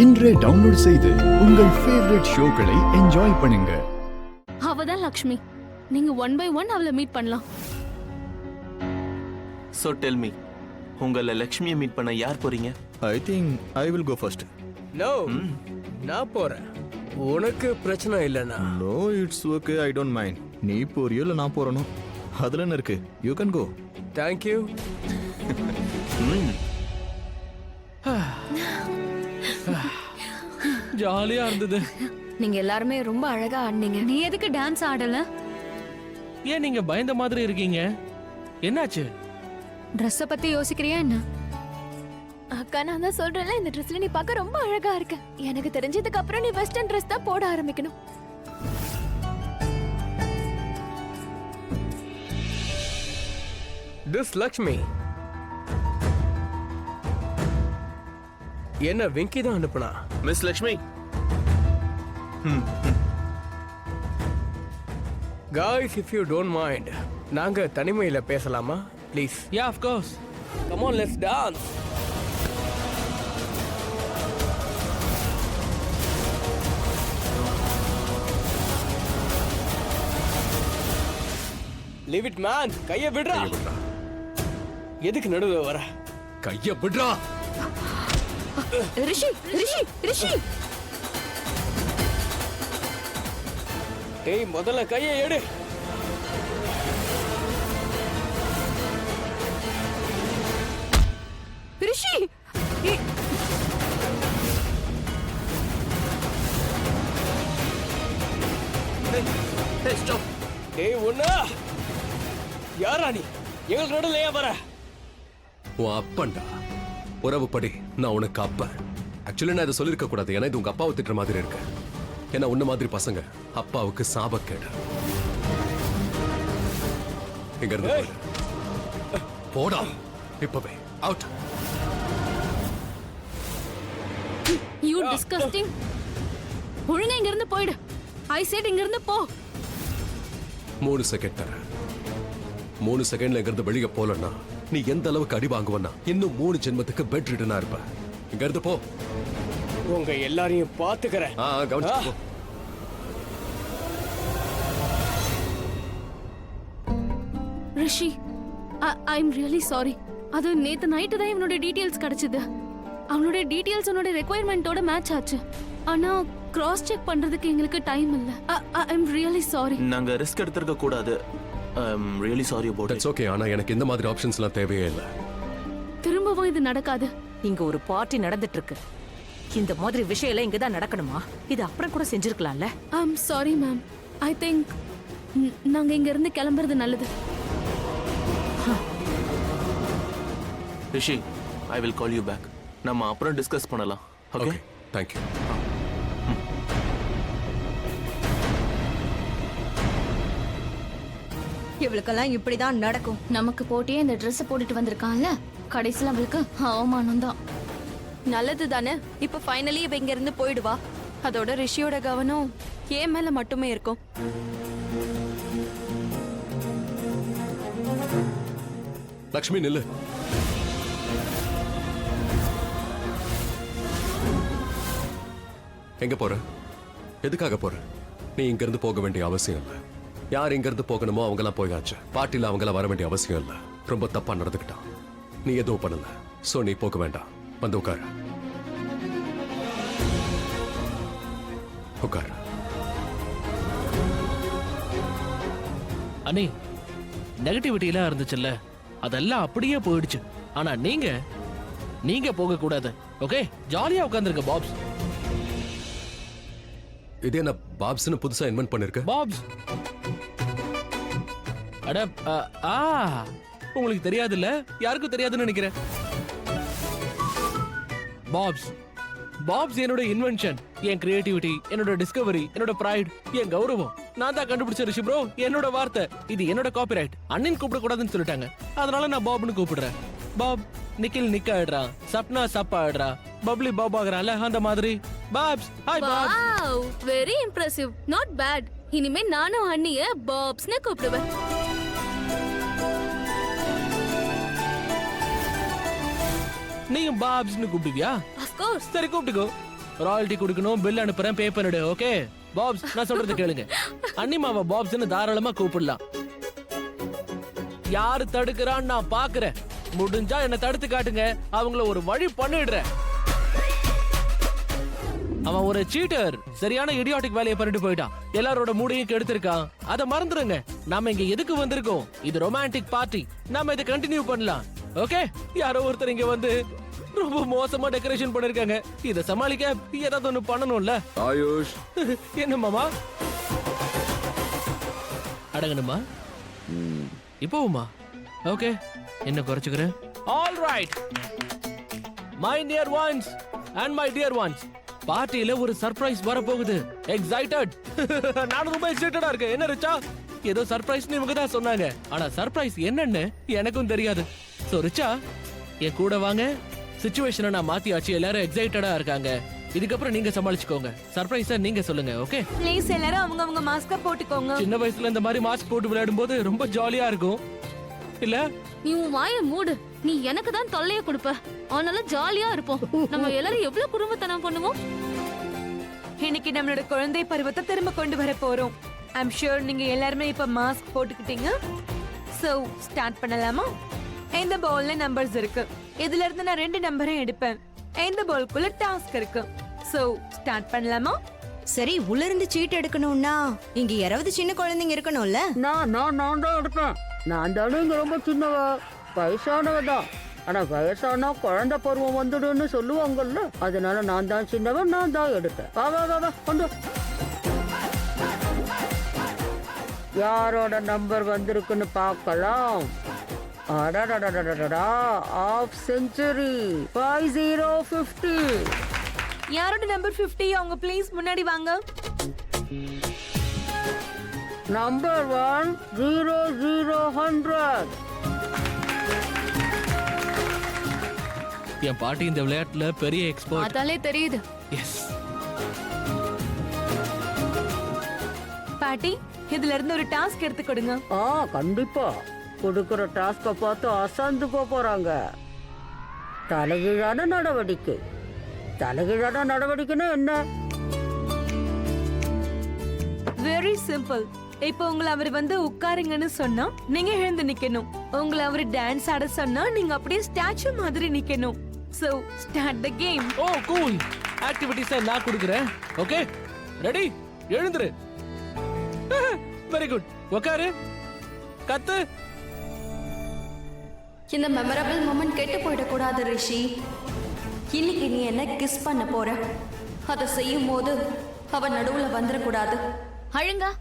இன்றே டவுன்லோட் செய்து உங்கள் ஃபேவரட் ஷோக்களை என்ஜாய் பண்ணுங்க. அவதான் லக்ஷ்மி. நீங்க 1 by 1 அவளை மீட் பண்ணலாம். So tell me, உங்கள லக்ஷ்மியை மீட் பண்ண யார் போறீங்க? I think I will go first. No, நான் போறேன். உனக்கு பிரச்சனை இல்லைனா? No, it's okay. I don't mind. நீ போறியோ இல்லை நான் போறனோ அதுல என்ன இருக்கு? You can go. Thank you. ஜாலியா இருந்தது. நீங்க எல்லாருமே ரொம்ப அழகா ஆடுனீங்க. நீ எதுக்கு டான்ஸ் ஆடல? ஏன் நீங்க பயந்த மாதிரி இருக்கீங்க? என்னாச்சு? Dress பத்தி யோசிக்கிறியா என்ன? அக்கா, நான் தான் சொல்றேன்ல, இந்த ட்ரெஸ்ல நீ பார்க்க ரொம்ப அழகா இருக்க. எனக்கு தெரிஞ்சதுக்கு அப்புறம் நீ வெஸ்டர்ன் ட்ரெஸ் தான் போட ஆரம்பிக்கணும். This Lakshmi. என்ன வெங்கி தான் அனுப்புனா? Miss Lakshmi. Guys, if you don't mind, நாங்க தனிமையில பேசலாமா? Please. Yeah, of course. Come on, let's dance. Leave it, man. கைய விடுறா. எதுக்கு நடுவுல வர? கைய விடுறா. ரிஷி, ரிஷி, ரிஷி. டேய், முதல்ல கைய எடு. ரிஷி. Hey, stop. டேய், ஒண்ணா. யாரா நீ? எங்க நடுவுல ஏன் வர? உன் அப்பன்டா. உறவுப்படி நான் உனக்கு அப்பன். ஆக்சுவலி நான் இதை சொல்லியிருக்க கூடாது, ஏன்னா இது உங்க அப்பாவை திட்டுற மாதிரி இருக்கு. ஏன்னா உன்ன மாதிரி பசங்க அப்பாவுக்கு சாபக்கேடு. இங்க இருந்து போயிடு. போடா இப்பவே. அவுட். You disgusting. ஒழுங்கா இங்க இருந்து போயிடு. I said இங்க இருந்து போ. 3 செகண்ட் தர. 3 செகண்ட்ல இங்க இருந்து வெளியே போலன்னா நீ எந்த அளவுக்கு அடி வாங்குவனா இன்னும் 3 ஜென்மத்துக்கு பெட் ரிட்டனா இருப்ப. இங்க இருந்து போ. உங்க எல்லாரையும் பாத்துக்கறேன். கவனிச்சு போ. ரிஷி, I'm really sorry. அது நேத்து நைட்டு தான் இவனோட டீடைல்ஸ் கிடைச்சது. அவனோட டீடைல்ஸ் உன்னோட ரெக்வயர்மெண்டோட மேட்ச் ஆச்சு. ஆனா கிராஸ் செக் பண்றதுக்கு எங்களுக்கு டைம் இல்ல. I'm really sorry. நாங்க ரிஸ்க் எடுத்துக்க கூடாது. I'm really sorry about it. That's okay. ஆனா எனக்கு இந்த மாதிரி ஆப்ஷன்ஸ்லாம் தேவையே இல்ல. திரும்பவும் இது நடக்காது. இங்க ஒரு பார்ட்டி நடந்துட்டு இருக்கு. இந்த மாதிரி விஷயம் எல்லாம் இங்க தான் நடக்கணுமா? இது அப்புறம் கூட செஞ்சிருக்கலாம்ல. I'm sorry ma'am. I think நாங்க இங்க இருந்து கிளம்புறது நல்லது. ரிஷி, I will call you back. நம்ம அப்புறம் டிஸ்கஸ் பண்ணலாம். ஓகே? Thank you. இவளுக்கெல்லாம் இப்படிதான் நடக்கும். நமக்கு போட்டியே இந்த Dress போட்டுட்டு வந்திருக்கான்ல, கடைசில அவளுக்கு அவமானம் தான். நல்லது தானே. இப்ப ஃபைனலி இவ இங்க இருந்து போயிடுவா. அதோட ரிஷியோட கவனம் ஏன் மேல மட்டுமே இருக்கும். லக்ஷ்மி நில்லு. எங்க போற? எதுக்காக போற? நீ இங்க இருந்து போக வேண்டிய அவசியம் இல்ல. யார் இங்க இருந்து போகணுமோ அவங்க எல்லாம் போயாச்சு. பார்ட்டில அவங்க எல்லாம் வர வேண்டிய அவசியம் இல்ல. ரொம்ப தப்பா நடந்துக்கிட்டான். நீ எதுவும் பண்ணல. சோ நீ போக வேண்டாம். வந்து உட்காரு. உட்காரு. அண்ணே, நெகட்டிவிட்டி எல்லாம் இருந்துச்சுல்ல, அதெல்லாம் அப்படியே போயிடுச்சு. ஆனா நீங்க போக கூடாது. ஓகே? ஜாலியா உட்கார்ந்திருக்க பாப்ஸ். இது என்ன பாப்ஸ்னு புதுசா இன்வென்ட் பண்ணிருக்க? பாப்ஸ். அட உங்களுக்கு தெரியாதுல்ல? யாருக்கும் தெரியாதுன்னு நினைக்கிறேன். பாப்ஸ். பாப்ஸ் என்னோட இன்வென்ஷன், என் கிரியேட்டிவிட்டி, என்னோட டிஸ்கவரி, என்னோட பிரைட், என் கௌரவம். நான் தான் கண்டுபிடிச்ச ரிஷி ப்ரோ. என்னோட வார்த்தை இது, என்னோட காப்பிரைட். அண்ணன் கூப்பிட கூடாதுன்னு சொல்லிட்டாங்க, அதனால நான் பாப்னு கூப்பிடுறேன். பாப். நிக்கில் நிக்க ஆடுறான், சப்னா சப்பா ஆடுறா, பப்ளி பாப் ஆகுறான்ல, அந்த மாதிரி. Pops. Hi pops. Wow, very impressive. Not bad. இனிமே நானும் அண்ணிய பாப்ஸ்னு கூப்பிடுவேன். நீயும் பாப்ஸ்னு கூப்பிடுவியா? Of course. சரி கூப்பிட்டுக்கோ. ராயல்டி கொடுக்கணும், பில் அனுப்புறேன், பே பண்ணிடு. ஓகே பாப்ஸ், நான் சொல்றது கேளுங்க. அண்ணிமாவை பாப்ஸ்னு தாராளமா கூப்பிடலாம். யாரு தடுக்கிறான்னு நான் பாக்குறேன். முடிஞ்சா என்ன தடுத்து காட்டுங்க, அவங்கள ஒரு வழி பண்ணிடுறேன். அவன் ஒரு சீட்டர், சரியான இடியாட்டிக் வேலையை பண்ணிட்டு போயிட்டான். எல்லாரோட மூடையும் கெடுத்திருக்கான். அத மறந்துருங்க. நாம இங்க எதுக்கு வந்திருக்கோம்? இது ரொமான்டிக் பார்ட்டி. நாம இதை கண்டினியூ பண்ணலாம். ஓகே, யாரோ ஒருத்தர் இங்க வந்து ரொம்ப மோசமா டெக்கரேஷன் பண்ணிருக்காங்க. இத சமாளிக்க ஏதாவது ஒண்ணு பண்ணணும்ல. ஆயுஷ், என்ன மாமா? அடங்கணுமா? இப்போவுமா? ஓகே, என்ன குறைச்சுக்கிறேன். All right my dear ones and my dear ones, பார்ட்டியில ஒரு சர்ப்ரைஸ் வர போகுது. எக்ஸைட்டட். நான் ரொம்ப எக்ஸைட்டடா இருக்கேன். என்ன ரிச்சா? ஏதோ சர்ப்ரைஸ்னு இவங்க தான் சொன்னாங்க. ஆனா சர்ப்ரைஸ் என்னன்னு எனக்கும் தெரியாது. சோ ரிச்சா, என் கூட வாங்க. சிச்சுவேஷனை நான் மாத்தியாச்சு. எல்லாரும் எக்ஸைட்டடா இருக்காங்க. இதுக்கப்புறம் நீங்க சமாளிச்சுக்கோங்க. சர்ப்ரைஸா நீங்க சொல்லுங்க. ஓகே ப்ளீஸ் எல்லாரும் அவங்க மாஸ்க போட்டுக்கோங்க. சின்ன வயசுல இந்த மாதிரி மாஸ்க் போட்டு விளையாடும் போது ரொம்ப ஜாலியா இருக்கும் இல்ல? நீ உன் வாயை மூடு. நீ எனக்கு தான் தொல்லைய கொடுப்ப. அதனால ஜாலியா இருப்போம். நம்ம எல்லாரும் எவ்வளவு குடும்பத்தனம் பண்ணுவோம். இன்னைக்கு நம்மளோட குழந்தை பருவத்தை திரும்ப கொண்டு வர போறோம். ஐம் ஷூர் நீங்க எல்லாருமே இப்ப மாஸ்க் போட்டுக்கிட்டீங்க. சோ ஸ்டார்ட் பண்ணலாமா? இந்த பால்ல நம்பர்ஸ் இருக்கு. இதுல இருந்து நான் 2 நம்பரையும் எடுப்பேன். இந்த பால்குள்ள டாஸ்க் இருக்கு. சோ ஸ்டார்ட் பண்ணலாமா? சரி, உள்ள இருந்து சீட் எடுக்கணும்னா இங்க யாராவது சின்ன குழந்தைங்க இருக்கணும்ல? நான் தான் எடுப்பேன். நான் தானே இங்க ரொம்ப சின்னவ, வயசானவ தான். ஆனா வயசானா குழந்தை பருவம் வந்துடுன்னு சொல்லுவாங்கல்ல, அதனால நான் தான் சின்னவன், நான் தான் எடுத்தேன். வா வா வா வா கொண்டு. யாரோட நம்பர் வந்திருக்குன்னு பார்க்கலாம். அடடடடடடா, ஆஃப் செஞ்சுரி 5050. யாரோட நம்பர் 50? அவங்க ப்ளீஸ் முன்னாடி வாங்க. நம்பர் 1 0000. என் பாட்டி இந்த விளையாட்டுல பெரிய எக்ஸ்பர்ட். அதாலே தெரியுது. எஸ். பாட்டி, இதுல இருந்து ஒரு டாஸ்க் எடுத்து கொடுங்க. கண்டிப்பா. கொடுக்கிற டாஸ்க பார்த்து அசந்து போறாங்க. தலைகீழான நடவடிக்கை. தலைகீழான நடவடிக்கைன்னா என்ன? Very simple. இப்போ உங்களை அவர் வந்து உட்காருங்கன்னு சொன்னா நீங்க எழுந்து நிக்கணும். உங்களை அவர் டான்ஸ் ஆட சொன்னா நீங்க அப்படியே ஸ்டாச்சு மாதிரி நிக்கணும். So start the game. Oh cool. Activities நான் கொடுக்கிறேன். Okay ready? எழுந்துரு. Very good. உட்காரு. கத்து. இந்த மெமரபிள் மொமெண்ட் கெட்டு போயிடக்கூடாது ரிஷி. இன்னைக்கு நீ என்ன கிஸ் பண்ண போற. அதை செய்யும் போது அவ நடுவுல வந்துடக்கூடாது. அழுங்கா.